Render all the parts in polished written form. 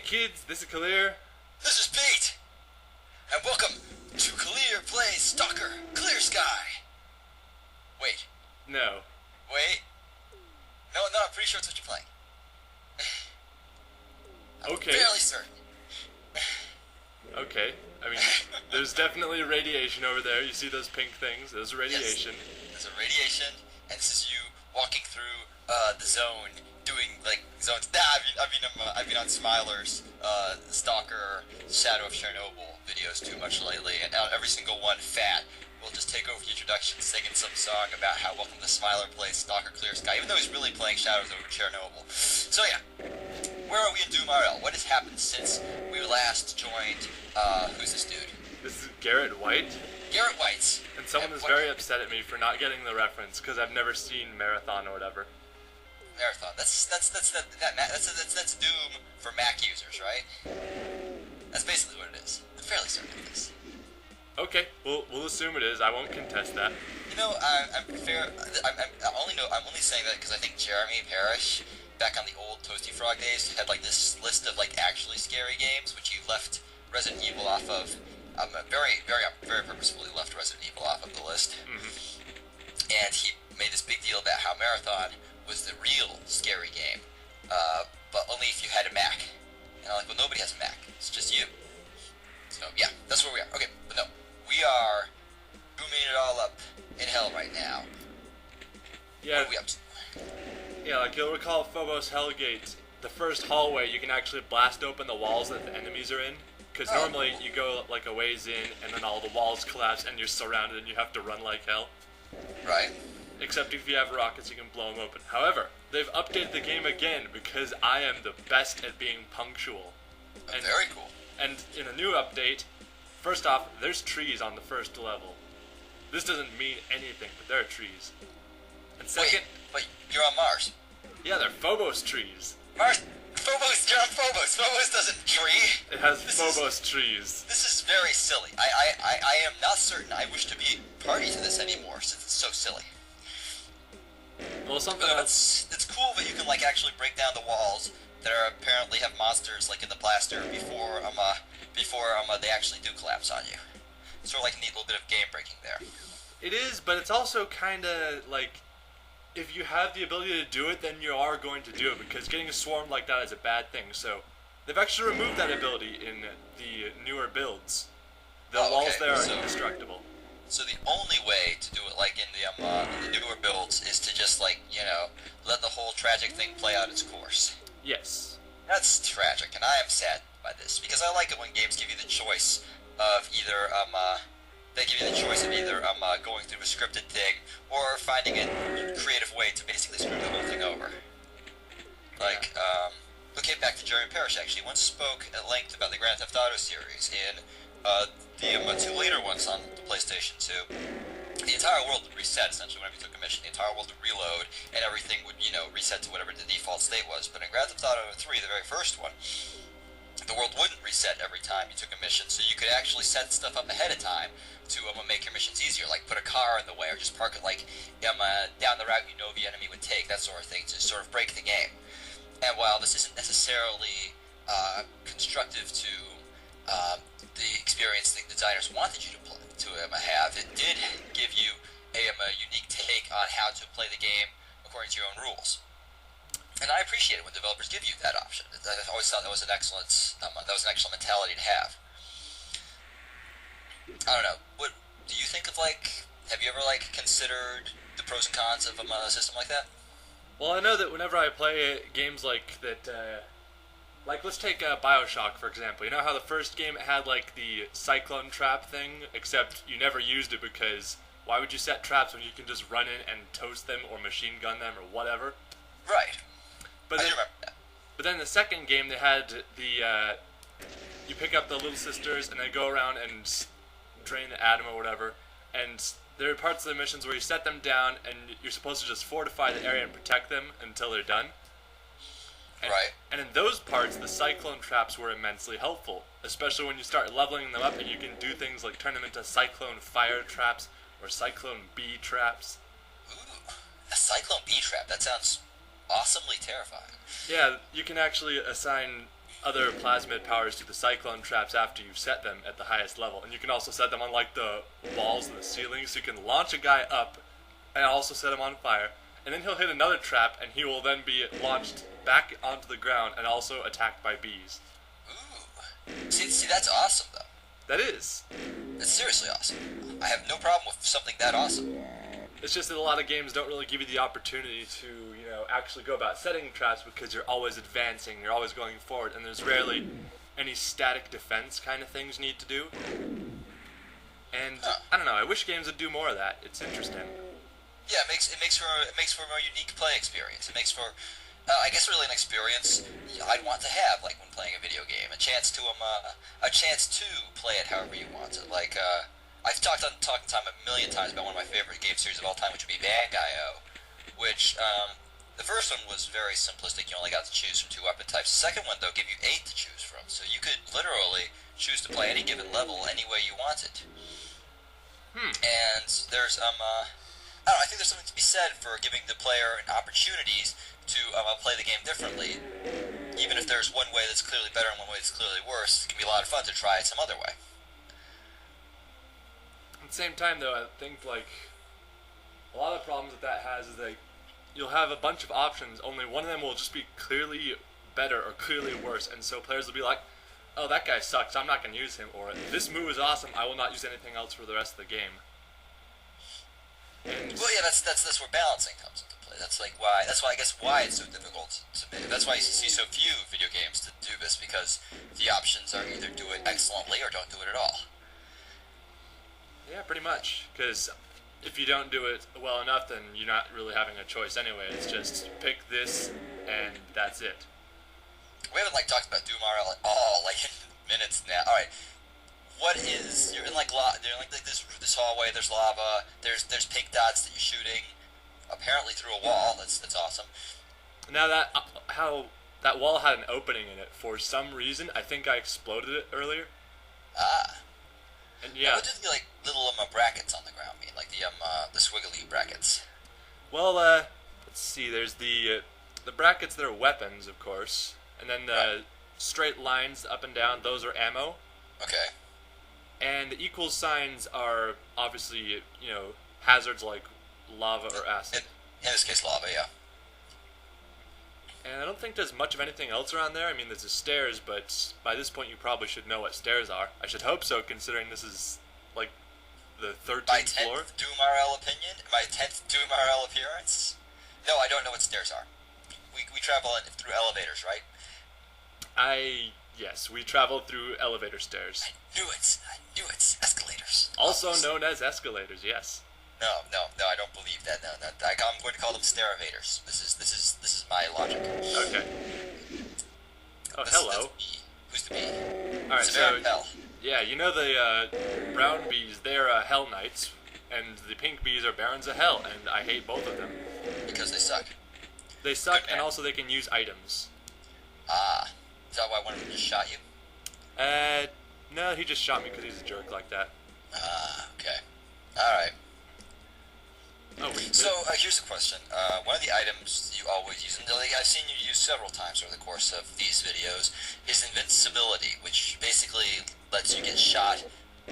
kids, this is Kalir. This is Pete, and welcome to Kalir Plays Stalker Clear Sky. Wait. No. Wait. No, I'm pretty sure it's what you're playing. Okay. I'm fairly certain. Okay. I mean, there's definitely radiation over there. You see those pink things? There's radiation. Yes, there's a radiation, and this is you walking through the zone, doing like zones. I've been on Smiler's Stalker Shadow of Chernobyl videos too much lately, and every single one, Fat, will just take over the introduction, singing some song about how welcome to Smiler plays Stalker Clear Sky, even though he's really playing Shadows over Chernobyl. So yeah, where are we in DoomRL? What has happened since we last joined? Who's this dude? This is Gheritt White. Gheritt White. And someone is very upset at me for not getting the reference because I've never seen Marathon or whatever. Marathon. That's Doom for Mac users, right? That's basically what it is. I'm fairly certain of this. Okay, we'll assume it is. I won't contest that. You know, I'm only saying that because I think Jeremy Parrish, back on the old Toasty Frog days, had like this list of like actually scary games, which he left Resident Evil off of. Very purposefully left Resident Evil off of the list. Mm-hmm. And he made this big deal about how Marathon was the real scary game, but only if you had a Mac. And I'm like, well, nobody has a Mac. It's just you. So yeah, that's where we are. Okay, but no, we are booming it all up in hell right now. Yeah. What are we up to? Yeah, like you'll recall Phobos Hellgate, the first hallway, you can actually blast open the walls that the enemies are in. Because normally you go like a ways in, and then all the walls collapse, and you're surrounded, and you have to run like hell. Right. Except if you have rockets, you can blow them open. However, they've updated the game again because I am the best at being punctual. And, very cool. And in a new update, first off, there's trees on the first level. This doesn't mean anything, but there are trees. And second... Wait, you're on Mars. Yeah, they're Phobos trees. Mars... Phobos, you're on Phobos. Phobos doesn't tree. It has Phobos trees. This is very silly. I am not certain I wish to be party to this anymore, since it's so silly. Well, something else. It's cool that you can like actually break down the walls that are apparently have monsters like in the plaster before they actually do collapse on you. Sort of like a neat little bit of game breaking there. It is, but it's also kind of like, if you have the ability to do it, then you are going to do it, because getting swarmed like that is a bad thing. So they've actually removed that ability in the newer builds. The walls there are indestructible. So the only way to do it like in the newer builds is to just like, you know, let the whole tragic thing play out its course. Yes. That's tragic, and I am sad by this, because I like it when games give you the choice of either going through a scripted thing or finding a creative way to basically screw the whole thing over. Like, okay, back to Jeremy Parrish actually once spoke at length about the Grand Theft Auto series in the two later ones on the PlayStation 2. The entire world would reset, essentially, whenever you took a mission. The entire world would reload, and everything would, you know, reset to whatever the default state was. But in Grand Theft Auto 3, the very first one, the world wouldn't reset every time you took a mission, so you could actually set stuff up ahead of time to make your missions easier, like put a car in the way, or just park it, like, down the route you know the enemy would take, that sort of thing, to sort of break the game. And while this isn't necessarily constructive to the experience the designers wanted you to have, it did give you a unique take on how to play the game according to your own rules. And I appreciate it when developers give you that option. I always thought that was an excellent mentality to have. I don't know. What do you think of, like? Have you ever like considered the pros and cons of a system like that? Well, I know that whenever I play games like that, like let's take BioShock for example. You know how the first game had like the cyclone trap thing, except you never used it because why would you set traps when you can just run in and toast them or machine gun them or whatever? Right. But then, the second game they had you pick up the little sisters and they go around and drain the atom or whatever, and there are parts of the missions where you set them down and you're supposed to just fortify the area and protect them until they're done. And, right. And in those parts, the cyclone traps were immensely helpful, especially when you start leveling them up and you can do things like turn them into cyclone fire traps or cyclone bee traps. Ooh, a cyclone bee trap, that sounds awesomely terrifying. Yeah, you can actually assign other plasmid powers to the cyclone traps after you've set them at the highest level. And you can also set them on like the walls and the ceiling, so you can launch a guy up and also set him on fire. And then he'll hit another trap, and he will then be launched back onto the ground and also attacked by bees. Ooh. See, that's awesome, though. That is. That's seriously awesome. I have no problem with something that awesome. It's just that a lot of games don't really give you the opportunity to, actually go about setting traps because you're always advancing, you're always going forward, and there's rarely any static defense kind of things you need to do. And I don't know, I wish games would do more of that. It's interesting. Yeah, it makes for a more unique play experience. It makes for, I guess, really an experience I'd want to have, like when playing a video game, a chance to play it however you want it. Like I've talked on Talking Time a million times about one of my favorite game series of all time, which would be Bang.io, which the first one was very simplistic. You only got to choose from 2 weapon types. The second one, though, gave you 8 to choose from, so you could literally choose to play any given level any way you wanted. And there's I don't know, I think there's something to be said for giving the player an opportunities to play the game differently. Even if there's one way that's clearly better and one way that's clearly worse, it can be a lot of fun to try it some other way. At the same time, though, I think, like, a lot of the problems that has is that you'll have a bunch of options, only one of them will just be clearly better or clearly worse, and so players will be like, oh, that guy sucks, I'm not going to use him, or this move is awesome, I will not use anything else for the rest of the game. And well, yeah, that's where balancing comes into play. That's why I guess why it's so difficult to make. That's why you see so few video games that do this, because the options are either do it excellently or don't do it at all. Yeah, pretty much, because if you don't do it well enough, then you're not really having a choice anyway. It's just pick this, and that's it. We haven't talked about DoomRL at all, in minutes now. All right, you're in this hallway. There's lava. There's pink dots that you're shooting, apparently through a wall. That's awesome. Now how that wall had an opening in it for some reason. I think I exploded it earlier. And yeah. What do the little brackets on the ground mean? Like the squiggly brackets. Well, let's see. There's the brackets that are weapons, of course, and then the straight lines up and down. Those are ammo. Okay. And the equal signs are obviously hazards like lava or acid. In this case, lava. Yeah. And I don't think there's much of anything else around there. I mean, there's the stairs, but by this point you probably should know what stairs are. I should hope so, considering this is, the 13th floor. My 10th DoomRL appearance? No, I don't know what stairs are. We travel through elevators, right? Yes, we travel through elevator stairs. I knew it. Escalators. Also known as escalators, yes. No, I don't believe that. No, I'm going to call them stairevators. This is my logic. Okay. Oh, hello. Who's the bee? Alright, so Hell. Yeah, the brown bees, they're Hell Knights, and the pink bees are Barons of Hell, and I hate both of them. Because they suck. They suck, and also they can use items. Is that why one of them just shot you? No, he just shot me because he's a jerk like that. Okay. Alright. Oh, wait. So, here's a question. One of the items you always use, and I've seen you use several times over the course of these videos, is invincibility, which basically lets you get shot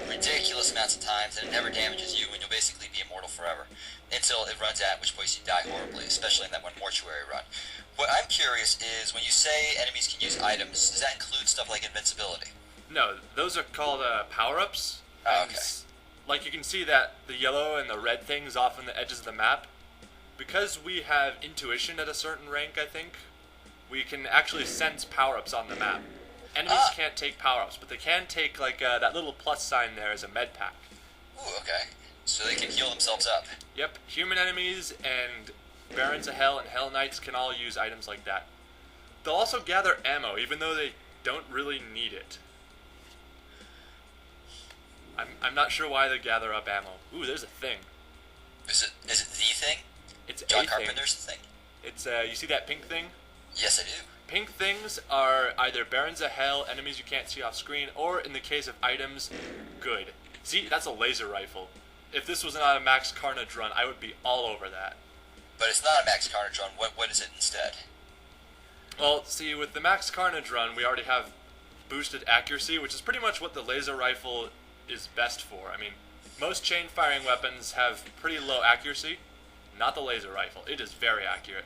ridiculous amounts of times, and it never damages you, and you'll basically be immortal forever, until it runs out, at which point you die horribly, especially in that one mortuary run. What I'm curious is, when you say enemies can use items, does that include stuff like invincibility? No, those are called power-ups. Oh, okay. You can see that the yellow and the red things off on the edges of the map, because we have intuition at a certain rank, I think, we can actually sense power-ups on the map. Enemies can't take power-ups, but they can take, that little plus sign there as a med pack. Ooh, okay. So they can heal themselves up. Yep, human enemies and Barons of Hell and Hell Knights can all use items like that. They'll also gather ammo, even though they don't really need it. I'm not sure why they gather up ammo. Ooh, there's a thing. Is it the thing? It's John a Carpenter's thing? It's, you see that pink thing? Yes, I do. Pink things are either Barons of Hell, enemies you can't see off screen, or in the case of items, good. See, that's a laser rifle. If this was not a Max Carnage run, I would be all over that. But it's not a Max Carnage run. What is it instead? Well, see, with the Max Carnage run, we already have boosted accuracy, which is pretty much what the laser rifle is best for. I mean, most chain-firing weapons have pretty low accuracy. Not the laser rifle. It is very accurate.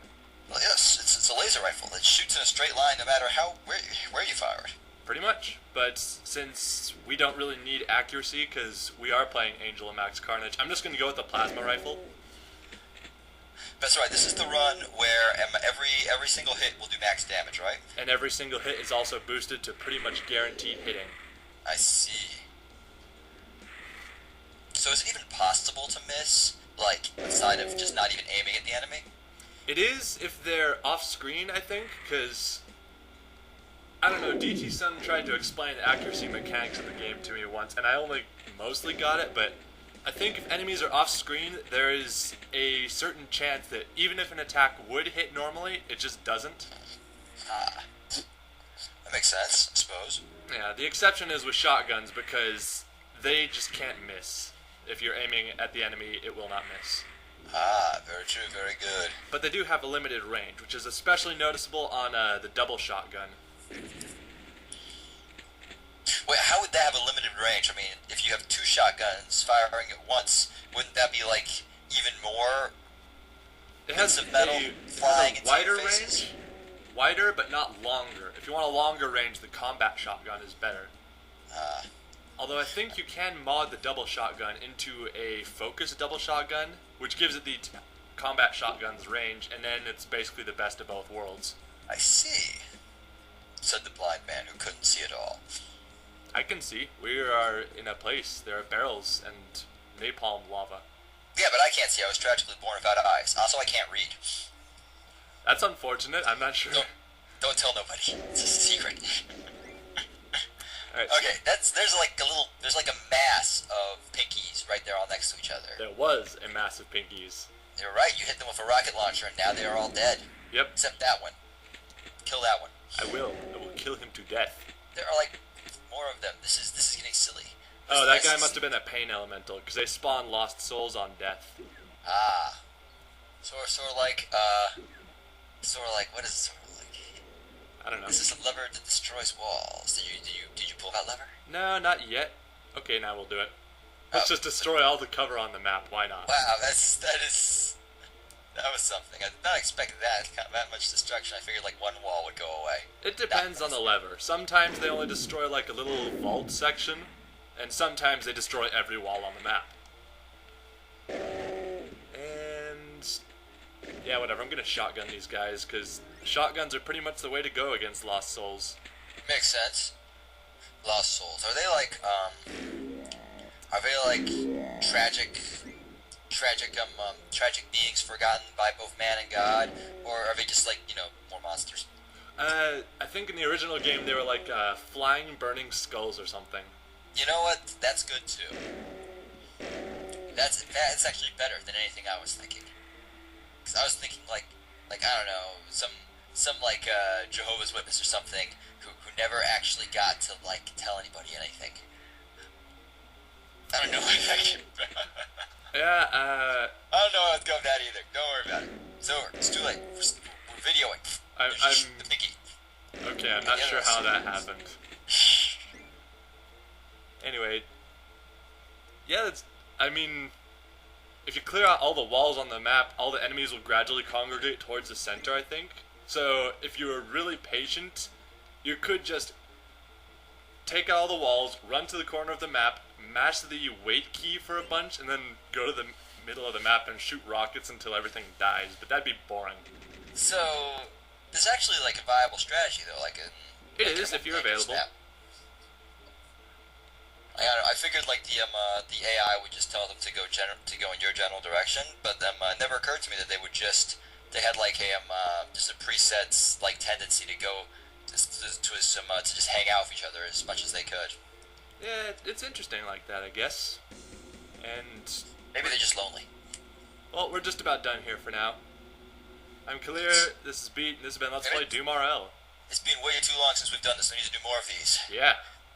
Well, yes, it's a laser rifle that shoots in a straight line no matter where you fire it. Pretty much. But since we don't really need accuracy because we are playing Angel and Max Carnage, I'm just going to go with the plasma rifle. That's right. This is the run where every single hit will do max damage, right? And every single hit is also boosted to pretty much guaranteed hitting. I see. So is it even possible to miss, like, aside of just not even aiming at the enemy? It is if they're off-screen, I think, because I don't know, DT Sun tried to explain the accuracy mechanics of the game to me once, and I only mostly got it, but I think if enemies are off-screen, there is a certain chance that even if an attack would hit normally, it just doesn't. Ah. That makes sense, I suppose. Yeah, the exception is with shotguns, because they just can't miss. If you're aiming at the enemy, it will not miss. Ah, very true, very good. But they do have a limited range, which is especially noticeable on the double shotgun. Wait, how would that have a limited range? I mean, if you have two shotguns firing at once, wouldn't that be like even more? It has of metal flying into wider your faces? range, wider but not longer. If you want a longer range, the combat shotgun is better. Although I think you can mod the double shotgun into a focused double shotgun, which gives it the combat shotgun's range, and then it's basically the best of both worlds. I see, said the blind man who couldn't see at all. I can see. We are in a place. There are barrels and napalm lava. Yeah, but I can't see. I was tragically born without eyes. Also, I can't read. That's unfortunate. I'm not sure. Don't tell nobody. It's a secret. Right, okay, there's like a mass of pinkies right there all next to each other. There was a mass of pinkies. You're right. You hit them with a rocket launcher, and now they are all dead. Yep. Except that one. Kill that one. I will kill him to death. There are like more of them. This is getting silly. Oh, that guy must have been a pain elemental, because they spawn lost souls on death. Ah. Sort of like, what is it sort of like? I don't know. This is a lever that destroys walls. Did you pull that lever? No, not yet. Okay, now we'll do it. Let's just destroy all the cover on the map. Why not? Wow, that was something. I did not expect that much destruction. I figured like one wall would go away. It depends on the lever. Sometimes they only destroy like a little vault section, and sometimes they destroy every wall on the map. And yeah, whatever. I'm gonna shotgun these guys because shotguns are pretty much the way to go against lost souls. Makes sense. Lost souls. Are they like tragic beings forgotten by both man and God, or are they just like, more monsters? I think in the original game they were like flying, burning skulls or something. You know what? That's good too. That's actually better than anything I was thinking. Because I was thinking like I don't know, some like Jehovah's Witness or something who never actually got to like tell anybody anything. I don't know if I can. Yeah, I don't know how it's going with that either. Don't worry about it. It's over. It's too late. We're videoing. I'm the piggy. Okay, I'm not sure how that happened. Anyway, yeah, I mean, if you clear out all the walls on the map, all the enemies will gradually congregate towards the center, I think. So, if you were really patient, you could just take out all the walls, run to the corner of the map, mash the wait key for a bunch, and then go to the middle of the map and shoot rockets until everything dies, but that'd be boring. So, there's actually like a viable strategy though, It is, if you're available. I figured like the AI would just tell them to go in your general direction, but it never occurred to me that they had like just a preset like tendency to go to just hang out with each other as much as they could. Yeah, it's interesting like that, I guess. And maybe they're just lonely. Well, we're just about done here for now. I'm Khalil, this is Beat, and this has been Let's Play DoomRL. It's been way too long since we've done this, we need to do more of these. Yeah.